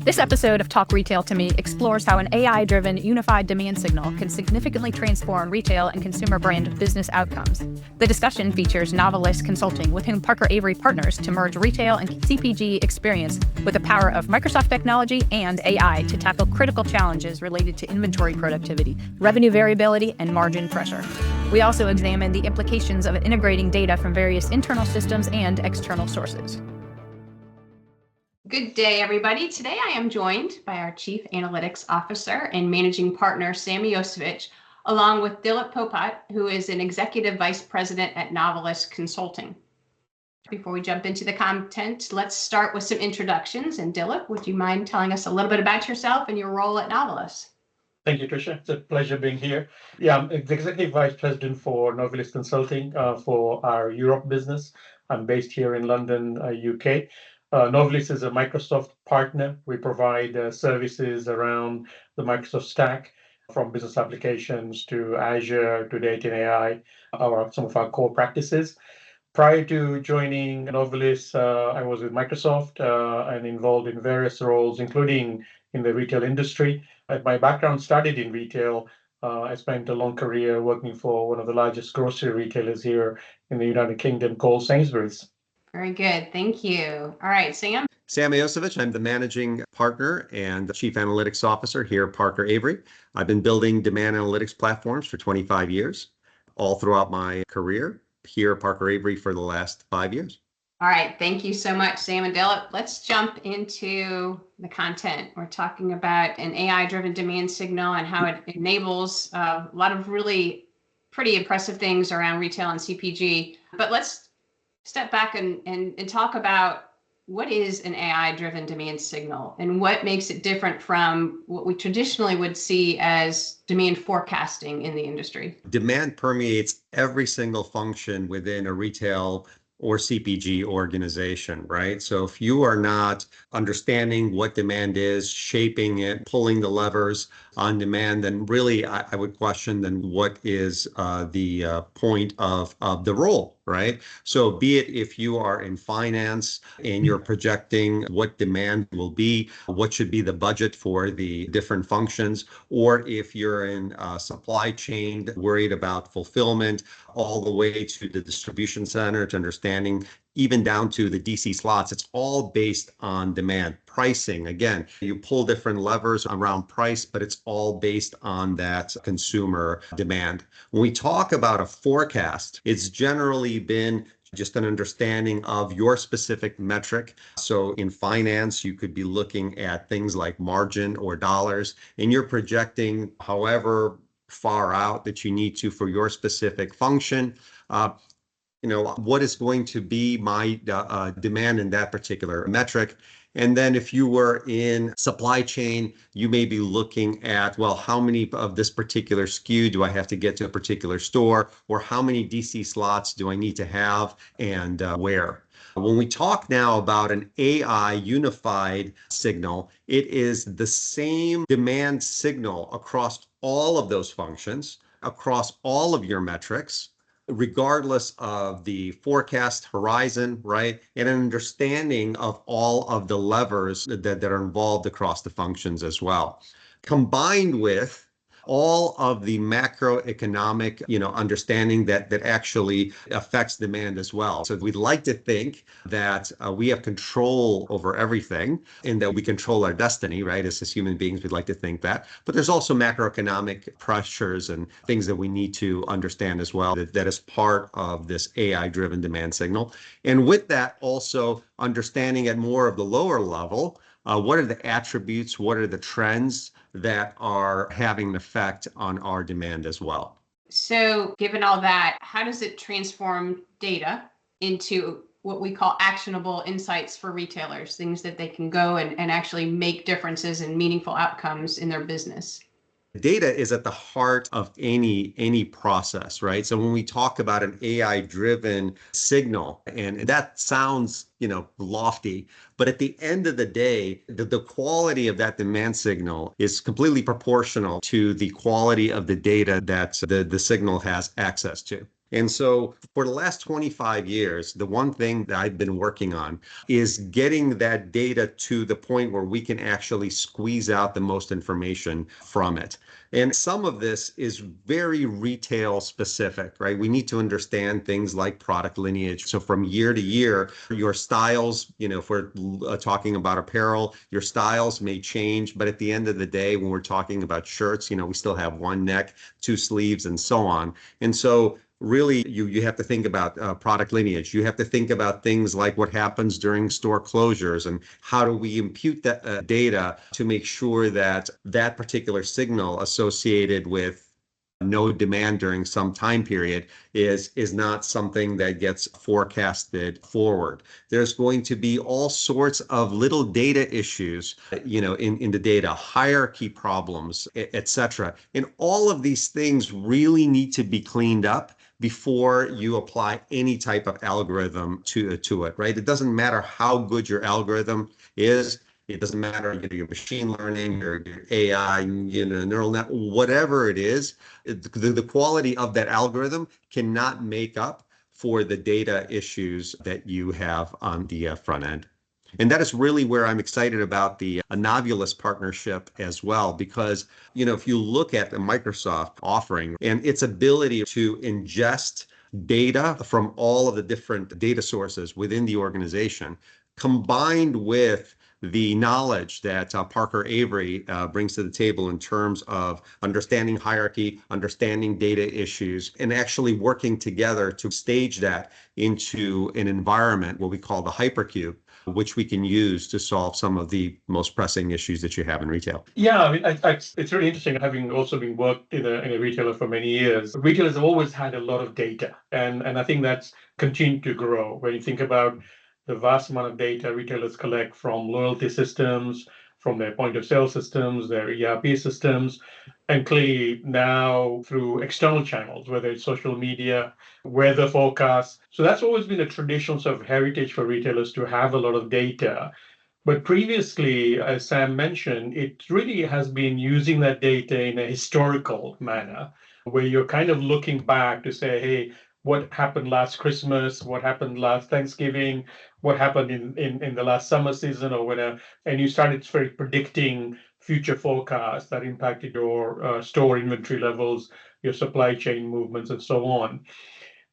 This episode of Talk Retail to Me explores how an AI-driven unified demand signal can significantly transform retail and consumer brand business outcomes. The discussion features Novulis Consulting, with whom Parker Avery partners to merge retail and CPG experience with the power of Microsoft technology and AI to tackle critical challenges related to inventory productivity, revenue variability, and margin pressure. We also examine the implications of integrating data from various internal systems and external sources. Good day, everybody. Today I am joined by our Chief Analytics Officer and Managing Partner, Sam Iosevich, along with Dilip Popat, who is an Executive Vice President at Novulis Consulting. Before we jump into the content, let's start with some introductions. And Dilip, would you mind telling us a little bit about yourself and your role at Novulis? Thank you, Tricia. It's a pleasure being here. I'm the Executive Vice President for Novulis Consulting for our Europe business. I'm based here in London, UK. Novulis is a Microsoft partner. We provide services around the Microsoft stack, from business applications to Azure to data and AI, some of our core practices. Prior to joining Novulis, I was with Microsoft and involved in various roles, including in the retail industry. My background started in retail. I spent a long career working for one of the largest grocery retailers here in the United Kingdom called Sainsbury's. Very good. Thank you. All right, Sam. Sam Iosevich, I'm the Managing Partner and Chief Analytics Officer here at Parker Avery. I've been building demand analytics platforms for 25 years, all throughout my career here at Parker Avery for the last 5 years. All right. Thank you so much, Sam and Dilip. Let's jump into the content. We're talking about an AI-driven demand signal and how it enables a lot of really pretty impressive things around retail and CPG. But let's step back and talk about what is an AI-driven demand signal and what makes it different from what we traditionally would see as demand forecasting in the industry. Demand permeates every single function within a retail or CPG organization, right? So if you are not understanding what demand is, shaping it, pulling the levers on demand, then really I would question then what is the point of the role, right? So be it if you are in finance and you're projecting what demand will be, what should be the budget for the different functions, or if you're in supply chain worried about fulfillment, all the way to the distribution center, to understanding even down to the DC slots, it's all based on demand. Pricing, again, you pull different levers around price, but it's all based on that consumer demand. When we talk about a forecast, it's generally been just an understanding of your specific metric. So in finance, you could be looking at things like margin or dollars, and you're projecting however far out that you need to for your specific function. What is going to be my demand in that particular metric? And then if you were in supply chain, you may be looking at, well, how many of this particular SKU do I have to get to a particular store? Or how many DC slots do I need to have and where? When we talk now about an AI unified signal, it is the same demand signal across all of those functions, across all of your metrics, regardless of the forecast horizon, right? And an understanding of all of the levers that are involved across the functions as well. Combined with all of the macroeconomic, understanding that actually affects demand as well. So we'd like to think that we have control over everything and that we control our destiny, right? As human beings, we'd like to think that. But there's also macroeconomic pressures and things that we need to understand as well, that is part of this AI-driven demand signal. And with that, also understanding at more of the lower level, what are the attributes, what are the trends that are having an effect on our demand as well? So given all that, how does it transform data into what we call actionable insights for retailers, things that they can go and actually make differences and meaningful outcomes in their business? Data is at the heart of any process, right? So when we talk about an AI-driven signal, and that sounds, lofty, but at the end of the day, the quality of that demand signal is completely proportional to the quality of the data that the signal has access to. And so for the last 25 years, the one thing that I've been working on is getting that data to the point where we can actually squeeze out the most information from it. And some of this is very retail specific, right? We need to understand things like product lineage. So from year to year, your styles, if we're talking about apparel, your styles may change. But at the end of the day, when we're talking about shirts, we still have one neck, two sleeves, and so on. And so really, you have to think about product lineage. You have to think about things like what happens during store closures and how do we impute that data to make sure that that particular signal associated with no demand during some time period is not something that gets forecasted forward. There's going to be all sorts of little data issues, in the data, hierarchy problems, et cetera. And all of these things really need to be cleaned up before you apply any type of algorithm to it, right? It doesn't matter how good your algorithm is. It doesn't matter your machine learning, your AI, neural net, whatever it is, the quality of that algorithm cannot make up for the data issues that you have on the front end. And that is really where I'm excited about the Novulis partnership as well, because, if you look at the Microsoft offering and its ability to ingest data from all of the different data sources within the organization, combined with the knowledge that Parker Avery brings to the table in terms of understanding hierarchy, understanding data issues, and actually working together to stage that into an environment, what we call the hypercube, which we can use to solve some of the most pressing issues that you have in retail. Yeah, I mean, it's really interesting, having also been worked in a retailer for many years. Retailers have always had a lot of data, and I think that's continued to grow. When you think about the vast amount of data retailers collect from loyalty systems, from their point of sale systems, their ERP systems, and clearly now through external channels, whether it's social media, weather forecasts. So that's always been a traditional sort of heritage for retailers to have a lot of data. But previously, as Sam mentioned, it really has been using that data in a historical manner, where you're kind of looking back to say, hey, what happened last Christmas? What happened last Thanksgiving? What happened in the last summer season or whatever? And you started sort of predicting future forecasts that impacted your store inventory levels, your supply chain movements, and so on.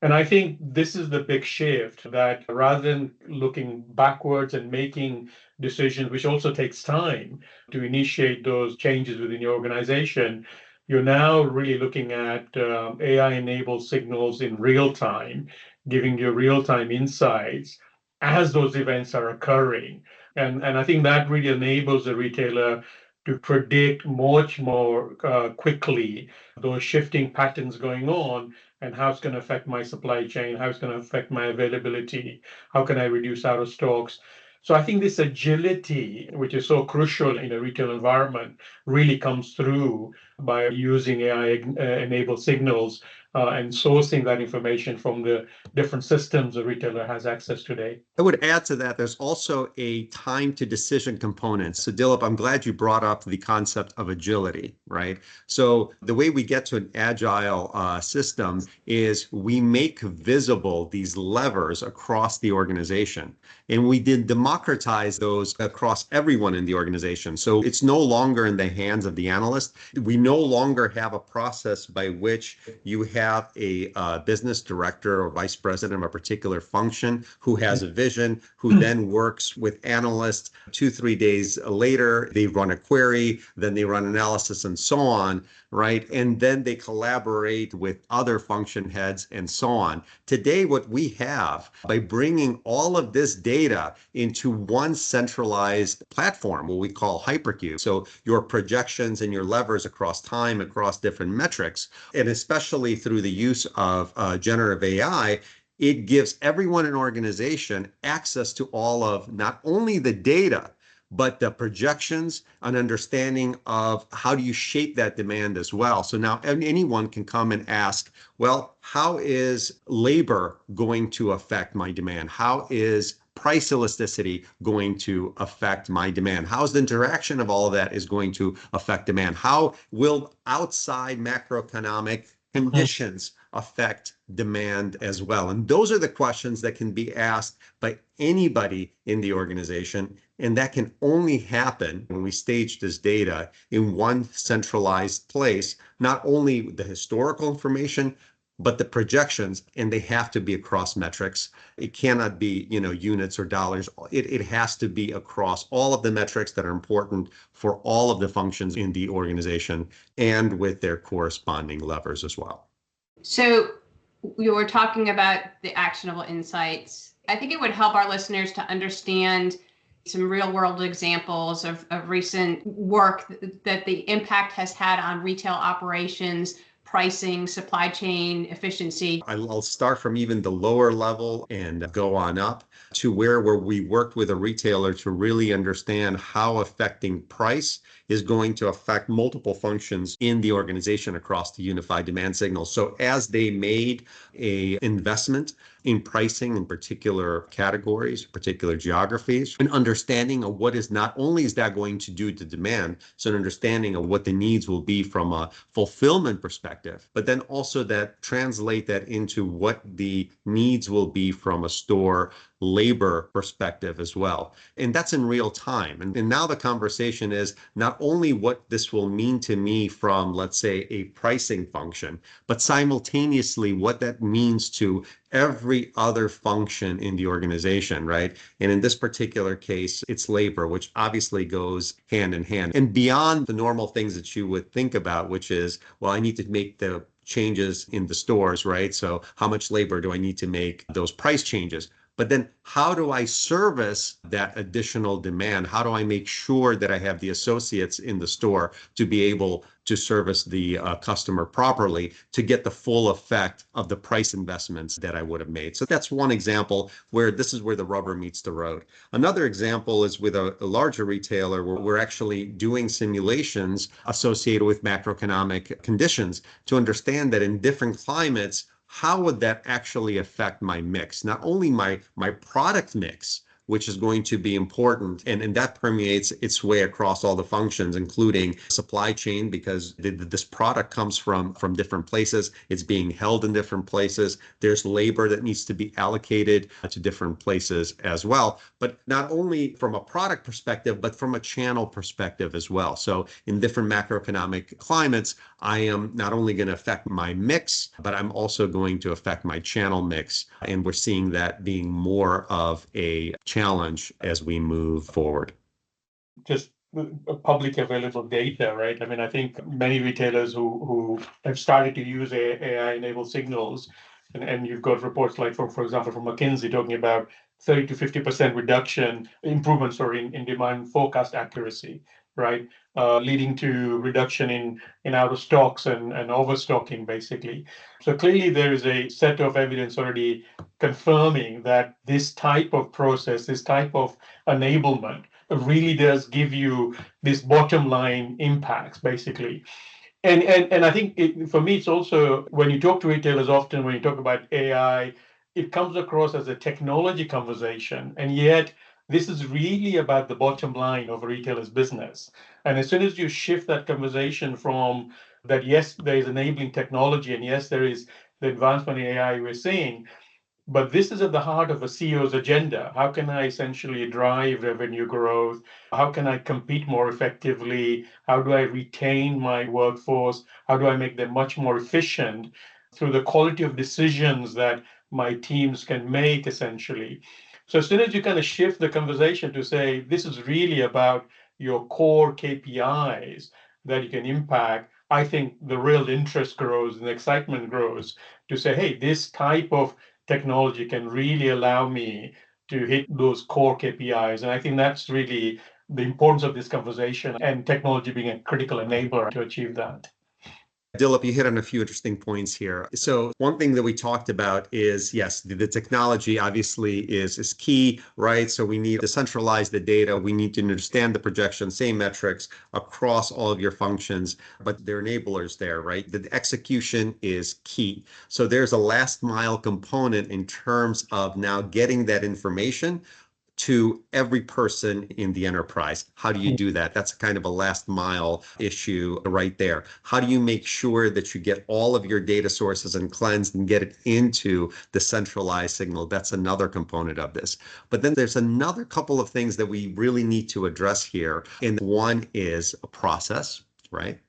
And I think this is the big shift, that rather than looking backwards and making decisions, which also takes time to initiate those changes within your organization, you're now really looking at AI-enabled signals in real time, giving you real-time insights as those events are occurring. And I think that really enables the retailer to predict much more quickly those shifting patterns going on and how it's going to affect my supply chain, how it's going to affect my availability, how can I reduce out of stocks. So I think this agility, which is so crucial in a retail environment, really comes through by using AI-enabled signals and sourcing that information from the different systems a retailer has access today. I would add to that, there's also a time to decision component. So Dilip, I'm glad you brought up the concept of agility, right? So the way we get to an agile system is we make visible these levers across the organization. And we did democratize those across everyone in the organization. So it's no longer in the hands of the analyst. We no longer have a process by which you have a business director or vice president of a particular function who has a vision, who then works with analysts. 2-3 days later, they run a query, then they run analysis and so on, right? And then they collaborate with other function heads and so on. Today, what we have, by bringing all of this data into one centralized platform, what we call Hypercube, so your projections and your levers across time, across different metrics, and especially through the use of generative AI, it gives everyone in an organization access to all of not only the data, but the projections, an understanding of how do you shape that demand as well. So now anyone can come and ask, well, how is labor going to affect my demand? How is price elasticity going to affect my demand? How is the interaction of all of that is going to affect demand? How will outside macroeconomic conditions affect demand as well? And those are the questions that can be asked by anybody in the organization. And that can only happen when we stage this data in one centralized place, not only the historical information, but the projections, and they have to be across metrics. It cannot be, units or dollars. It has to be across all of the metrics that are important for all of the functions in the organization and with their corresponding levers as well. So we were talking about the actionable insights. I think it would help our listeners to understand some real world examples of recent work that the impact has had on retail operations, pricing, supply chain efficiency. I'll start from even the lower level and go on up to where we worked with a retailer to really understand how affecting price is going to affect multiple functions in the organization across the unified demand signal. So as they made a investment in pricing in particular categories, particular geographies, an understanding of what is not only is that going to do to demand, so an understanding of what the needs will be from a fulfillment perspective, but then also that translate that into what the needs will be from a store labor perspective as well. And that's in real time. And now the conversation is not only what this will mean to me from, let's say, a pricing function, but simultaneously what that means to every other function in the organization, right? And in this particular case, it's labor, which obviously goes hand in hand. And beyond the normal things that you would think about, which is, well, I need to make the changes in the stores, right? So how much labor do I need to make those price changes? But then how do I service that additional demand? How do I make sure that I have the associates in the store to be able to service the customer properly to get the full effect of the price investments that I would have made? So that's one example where this is where the rubber meets the road. Another example is with a larger retailer where we're actually doing simulations associated with macroeconomic conditions to understand that in different climates, how would that actually affect my mix? Not only my product mix, which is going to be important, and that permeates its way across all the functions, including supply chain, because this product comes from different places. It's being held in different places. There's labor that needs to be allocated to different places as well. But not only from a product perspective, but from a channel perspective as well. So in different macroeconomic climates, I am not only going to affect my mix, but I'm also going to affect my channel mix. And we're seeing that being more of a challenge as we move forward. Just publicly available data, right? I mean, I think many retailers who have started to use AI-enabled signals, and you've got reports like, for example, from McKinsey talking about 30 to 50% reduction, improvements or in demand forecast accuracy, right? Leading to reduction in out of stocks and overstocking, basically. So clearly there is a set of evidence already confirming that this type of process, this type of enablement really does give you this bottom line impacts, basically. And I think for me, it's also when you talk to retailers often, when you talk about AI, it comes across as a technology conversation. And yet this is really about the bottom line of a retailer's business. And as soon as you shift that conversation from that, yes, there is enabling technology, and yes, there is the advancement in AI we're seeing, but this is at the heart of a CEO's agenda. How can I essentially drive revenue growth? How can I compete more effectively? How do I retain my workforce? How do I make them much more efficient through the quality of decisions that my teams can make, essentially? So as soon as you kind of shift the conversation to say, this is really about your core KPIs that you can impact, I think the real interest grows and the excitement grows to say, hey, this type of technology can really allow me to hit those core KPIs. And I think that's really the importance of this conversation and technology being a critical enabler to achieve that. Dilip, you hit on a few interesting points here. So one thing that we talked about is, yes, the technology obviously is key, right? So we need to centralize the data. We need to understand the projection, same metrics across all of your functions, but there are enablers there, right? The execution is key. So there's a last mile component in terms of now getting that information to every person in the enterprise. How do you do that? That's kind of a last mile issue right there. How do you make sure that you get all of your data sources and cleansed and get it into the centralized signal? That's another component of this. But then there's another couple of things that we really need to address here. And one is a process, right?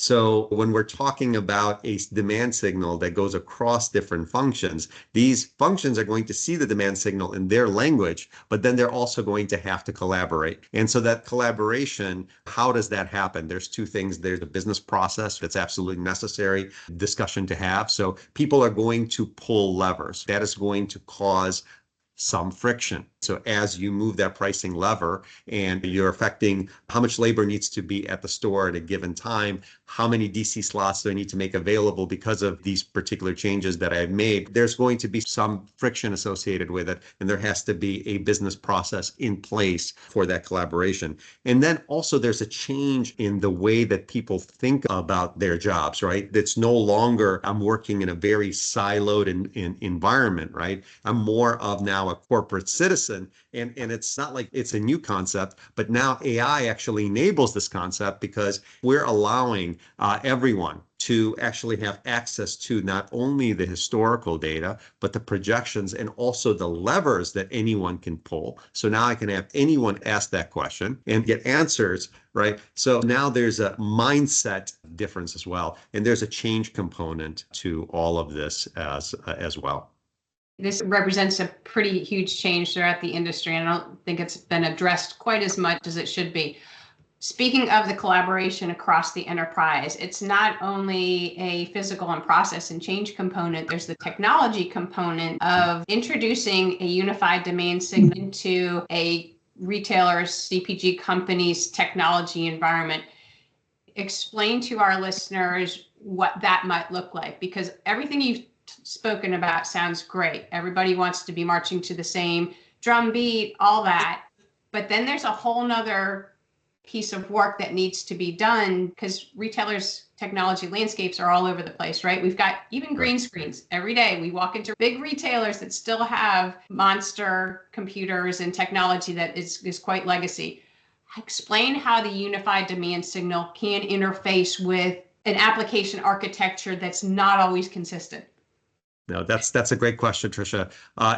So when we're talking about a demand signal that goes across different functions, these functions are going to see the demand signal in their language, but then they're also going to have to collaborate. And so that collaboration, how does that happen? There's two things. There's the business process that's absolutely necessary discussion to have. So people are going to pull levers. That is going to cause some friction. So as you move that pricing lever and you're affecting how much labor needs to be at the store at a given time, how many DC slots do I need to make available because of these particular changes that I've made, there's going to be some friction associated with it. And there has to be a business process in place for that collaboration. And then also there's a change in the way that people think about their jobs, right? It's no longer, I'm working in a very siloed environment, right? I'm more of now a corporate citizen. And it's not like it's a new concept, but now AI actually enables this concept because we're allowing everyone to actually have access to not only the historical data, but the projections and also the levers that anyone can pull. So now I can have anyone ask that question and get answers, right? So now there's a mindset difference as well. And there's a change component to all of this as well. This represents a pretty huge change throughout the industry, and I don't think it's been addressed quite as much as it should be. Speaking of the collaboration across the enterprise, it's not only a physical and process and change component, there's the technology component of introducing a unified demand signal into a retailer's CPG company's technology environment. Explain to our listeners what that might look like, because everything you've spoken about sounds great. Everybody wants to be marching to the same drum beat, all that. But then there's a whole nother piece of work that needs to be done because retailers' technology landscapes are all over the place, right? We've got even green screens every day. We walk into big retailers that still have monster computers and technology that is quite legacy. Explain how the unified demand signal can interface with an application architecture that's not always consistent. No, that's a great question, Tricia.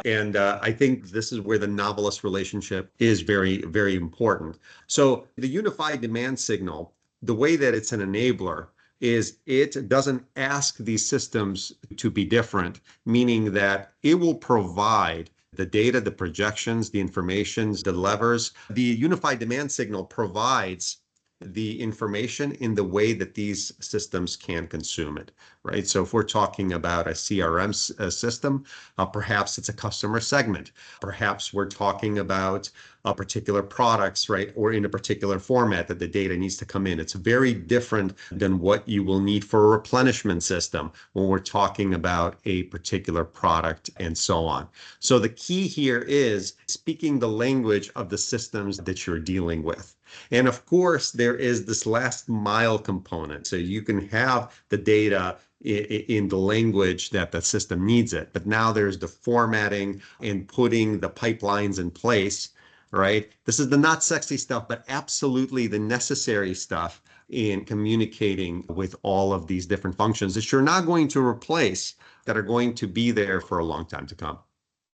And I think this is where the Novulis relationship is very, very important. So the unified demand signal, the way that it's an enabler is it doesn't ask these systems to be different, meaning that it will provide the data, the projections, the informations, the levers. The unified demand signal provides the information in the way that these systems can consume it, right? So if we're talking about a CRM system, perhaps it's a customer segment. Perhaps we're talking about particular products, right? Or in a particular format that the data needs to come in. It's very different than what you will need for a replenishment system when we're talking about a particular product and so on. So the key here is speaking the language of the systems that you're dealing with. And of course, there is this last mile component. So you can have the data in the language that the system needs it. But now there's the formatting and putting the pipelines in place, right? This is the not sexy stuff, but absolutely the necessary stuff in communicating with all of these different functions that you're not going to replace, that are going to be there for a long time to come.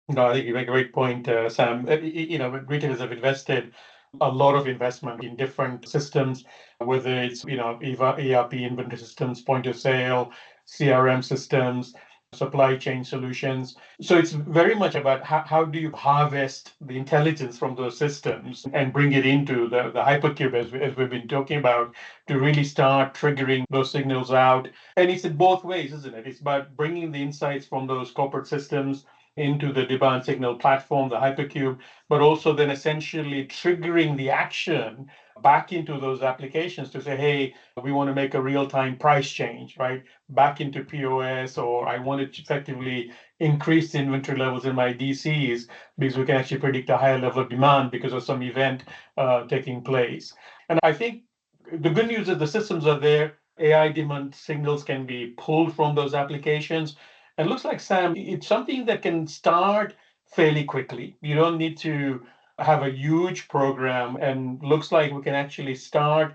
No, I think you make a great point, Sam. Retailers have invested a lot of investment in different systems, whether it's, ERP, inventory systems, point of sale, CRM systems, supply chain solutions. So it's very much about how do you harvest the intelligence from those systems and bring it into the hypercube, as we've been talking about, to really start triggering those signals out. And it's in both ways, isn't it? It's about bringing the insights from those corporate systems into the demand signal platform, the hypercube, but also then essentially triggering the action back into those applications to say, hey, we want to make a real-time price change, right? Back into POS, or I want to effectively increase the inventory levels in my DCs because we can actually predict a higher level of demand because of some event taking place. And I think the good news is the systems are there. AI demand signals can be pulled from those applications. And it looks like, Sam, it's something that can start fairly quickly. You don't need to have a huge program, and looks like we can actually start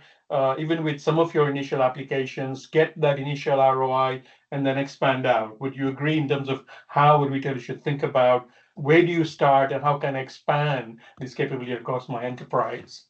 even with some of your initial applications, get that initial ROI, and then expand out. Would you agree in terms of how a retailer should think about where do you start and how can I expand this capability across my enterprise?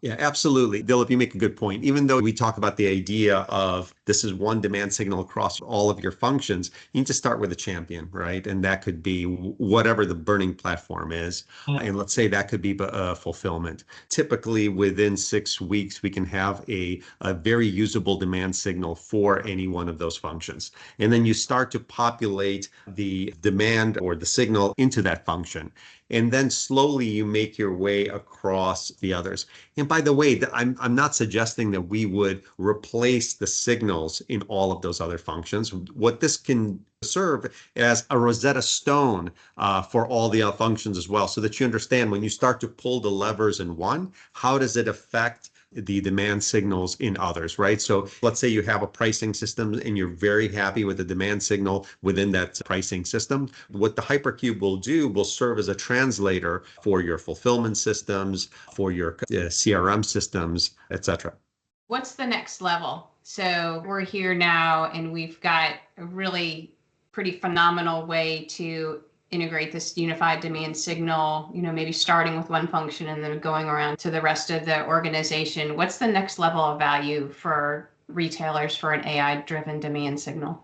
Yeah, absolutely. Dilip, you make a good point. Even though we talk about the idea of this is one demand signal across all of your functions, you need to start with a champion, right? And that could be whatever the burning platform is. And let's say that could be fulfillment. Typically, within 6 weeks, we can have a very usable demand signal for any one of those functions. And then you start to populate the demand or the signal into that function. And then slowly you make your way across the others. And by the way, I'm not suggesting that we would replace the signals in all of those other functions. What this can serve as a Rosetta Stone for all the other functions as well, so that you understand when you start to pull the levers in one, how does it affect the demand signals in others, right? So let's say you have a pricing system and you're very happy with the demand signal within that pricing system. What the Hypercube will do will serve as a translator for your fulfillment systems, for your CRM systems, etc. What's the next level? So we're here now and we've got a really pretty phenomenal way to integrate this unified demand signal, maybe starting with one function and then going around to the rest of the organization. What's the next level of value for retailers for an AI-driven demand signal?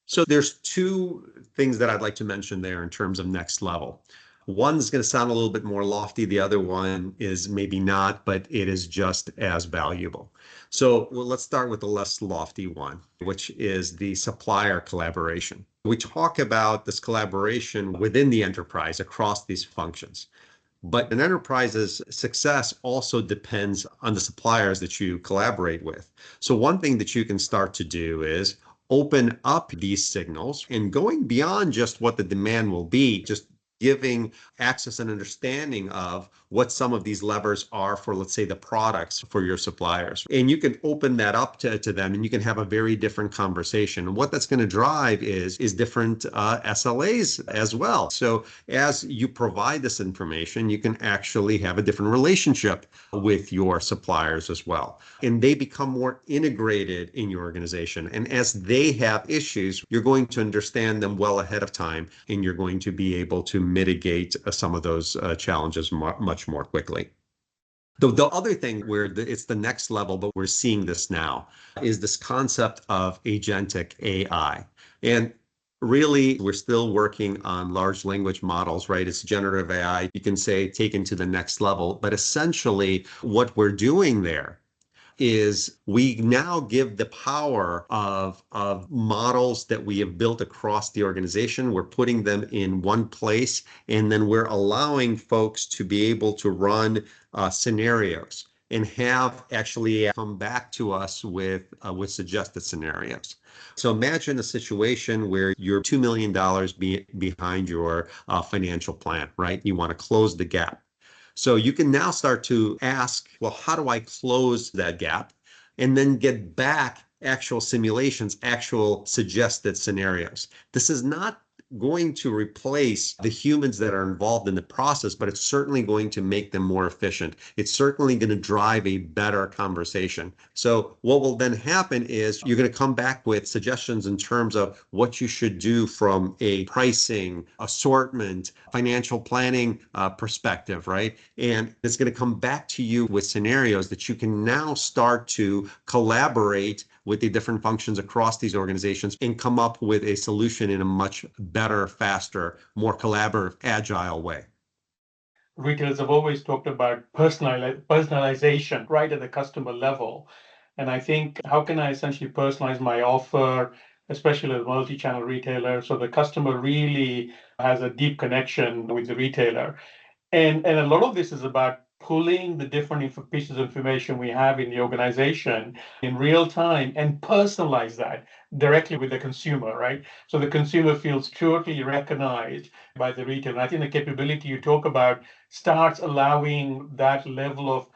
So there's two things that I'd like to mention there in terms of next level. One's going to sound a little bit more lofty. The other one is maybe not, but it is just as valuable. So let's start with the less lofty one, which is the supplier collaboration. We talk about this collaboration within the enterprise across these functions. But an enterprise's success also depends on the suppliers that you collaborate with. So one thing that you can start to do is open up these signals and going beyond just what the demand will be, just giving access and understanding of what some of these levers are for, let's say, the products for your suppliers. And you can open that up to them and you can have a very different conversation. And what that's going to drive is different SLAs as well. So as you provide this information, you can actually have a different relationship with your suppliers as well. And they become more integrated in your organization. And as they have issues, you're going to understand them well ahead of time, and you're going to be able to mitigate some of those challenges much more quickly. The other thing where it's the next level, but we're seeing this now, is this concept of agentic AI. And really, we're still working on large language models, right? It's generative AI, you can say, taken to the next level. But essentially, what we're doing there is we now give the power of models that we have built across the organization. We're putting them in one place, and then we're allowing folks to be able to run scenarios and have actually come back to us with suggested scenarios. So imagine a situation where you're $2 million behind your financial plan, right? You want to close the gap. So you can now start to ask, well, how do I close that gap? And then get back actual simulations, actual suggested scenarios. This is not going to replace the humans that are involved in the process, but it's certainly going to make them more efficient. It's certainly going to drive a better conversation. So what will then happen is you're going to come back with suggestions in terms of what you should do from a pricing, assortment, financial planning perspective, right? And it's going to come back to you with scenarios that you can now start to collaborate with the different functions across these organizations and come up with a solution in a much better, faster, more collaborative, agile way. Retailers have always talked about personalization right at the customer level. And I think, how can I essentially personalize my offer, especially as a multi-channel retailer, so the customer really has a deep connection with the retailer? And a lot of this is about pulling the different pieces of information we have in the organization in real time and personalize that directly with the consumer, right? So the consumer feels totally recognized by the retailer. And I think the capability you talk about starts allowing that level of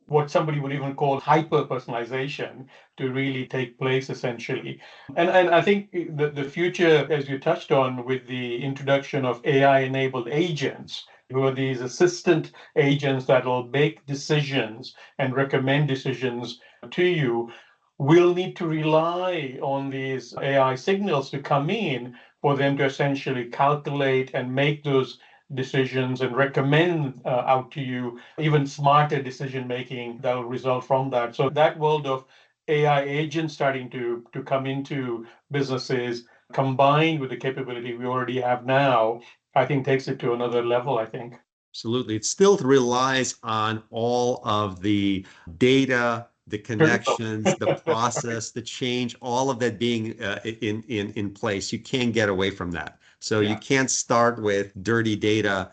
what somebody would even call hyper personalization to really take place, essentially. And I think the future, as you touched on with the introduction of AI enabled agents, who are these assistant agents that will make decisions and recommend decisions to you, will need to rely on these AI signals to come in for them to essentially calculate and make those decisions and recommend out to you even smarter decision making that will result from that. So that world of AI agents starting to come into businesses combined with the capability we already have now, I think takes it to another level, I think. Absolutely. It still relies on all of the data, the connections, the process, the change, all of that being in place. You can't get away from that. So you can't start with dirty data.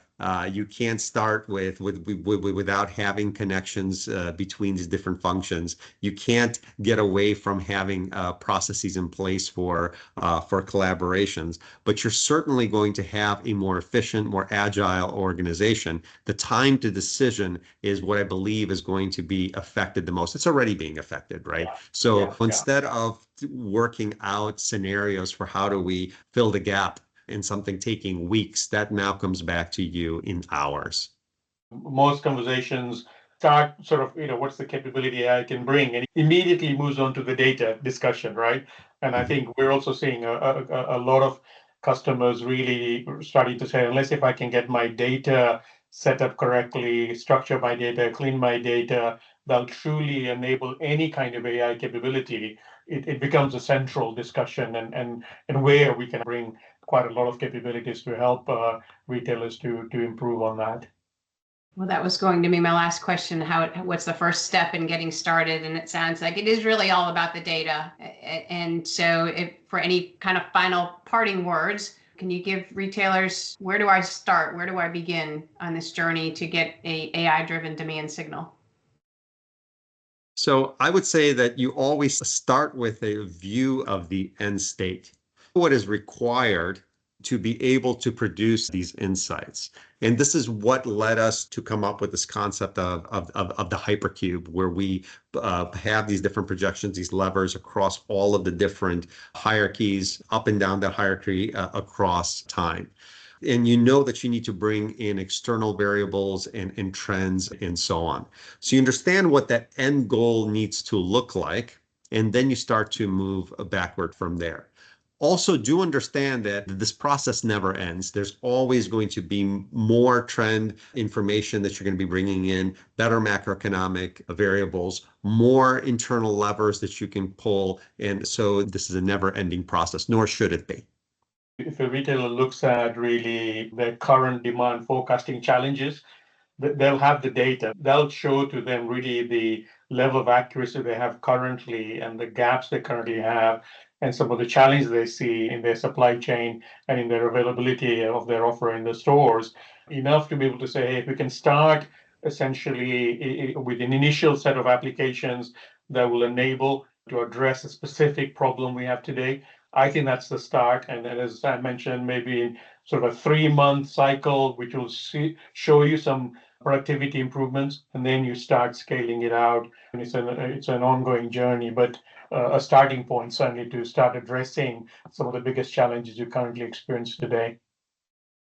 You can't start without having connections between these different functions. You can't get away from having processes in place for collaborations. But you're certainly going to have a more efficient, more agile organization. The time to decision is what I believe is going to be affected the most. It's already being affected, right? So instead of working out scenarios for how do we fill the gap in something taking weeks, that now comes back to you in hours. Most conversations start sort of, what's the capability AI can bring, and immediately moves on to the data discussion, right? And I think we're also seeing a lot of customers really starting to say, unless if I can get my data set up correctly, structure my data, clean my data, that'll truly enable any kind of AI capability. It becomes a central discussion and where we can bring quite a lot of capabilities to help retailers to improve on that. Well, that was going to be my last question. What's the first step in getting started? And it sounds like it is really all about the data. And so for any kind of final parting words, can you give retailers, where do I start? Where do I begin on this journey to get a AI-driven demand signal? So I would say that you always start with a view of the end state. What is required to be able to produce these insights. And this is what led us to come up with this concept of the hypercube, where we have these different projections, these levers across all of the different hierarchies, up and down that hierarchy across time. And you know that you need to bring in external variables and trends and so on. So you understand what that end goal needs to look like, and then you start to move backward from there. Also, do understand that this process never ends. There's always going to be more trend information that you're going to be bringing in, better macroeconomic variables, more internal levers that you can pull. And so this is a never-ending process, nor should it be. If a retailer looks at really their current demand forecasting challenges, they'll have the data. They'll show to them really the level of accuracy they have currently and the gaps they currently have and some of the challenges they see in their supply chain and in their availability of their offer in the stores, enough to be able to say, hey, if we can start essentially with an initial set of applications that will enable to address a specific problem we have today, I think that's the start. And then, as I mentioned, maybe in sort of a 3-month cycle, which will show you some productivity improvements, and then you start scaling it out. And it's an ongoing journey, but a starting point certainly to start addressing some of the biggest challenges you currently experience today.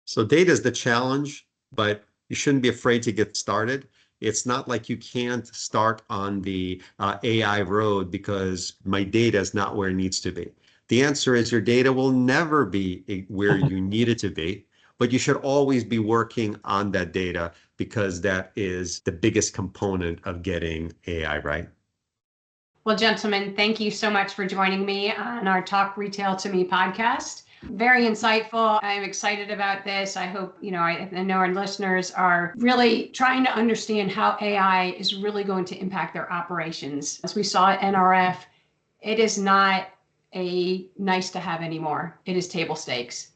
So data is the challenge, but you shouldn't be afraid to get started. It's not like you can't start on the AI road because my data is not where it needs to be. The answer is your data will never be where you need it to be, but you should always be working on that data because that is the biggest component of getting AI right. Well, gentlemen, thank you so much for joining me on our Talk Retail to Me podcast. Very insightful. I'm excited about this. I hope, I know our listeners are really trying to understand how AI is really going to impact their operations. As we saw at NRF, it is not a nice to have anymore. It is table stakes.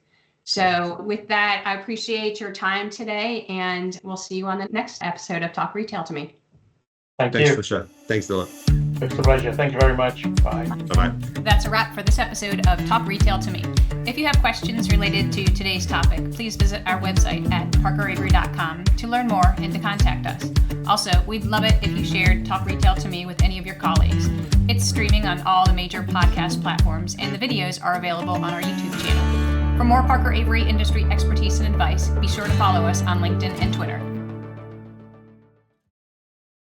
So with that, I appreciate your time today, and we'll see you on the next episode of Talk Retail to Me. Thanks, Tricia. Thanks, Dilip. It's a pleasure. Thank you very much. Bye. Bye-bye. That's a wrap for this episode of Talk Retail to Me. If you have questions related to today's topic, please visit our website at parkeravery.com to learn more and to contact us. Also, we'd love it if you shared Talk Retail to Me with any of your colleagues. It's streaming on all the major podcast platforms, and the videos are available on our YouTube channel. For more Parker Avery industry expertise and advice, be sure to follow us on LinkedIn and Twitter.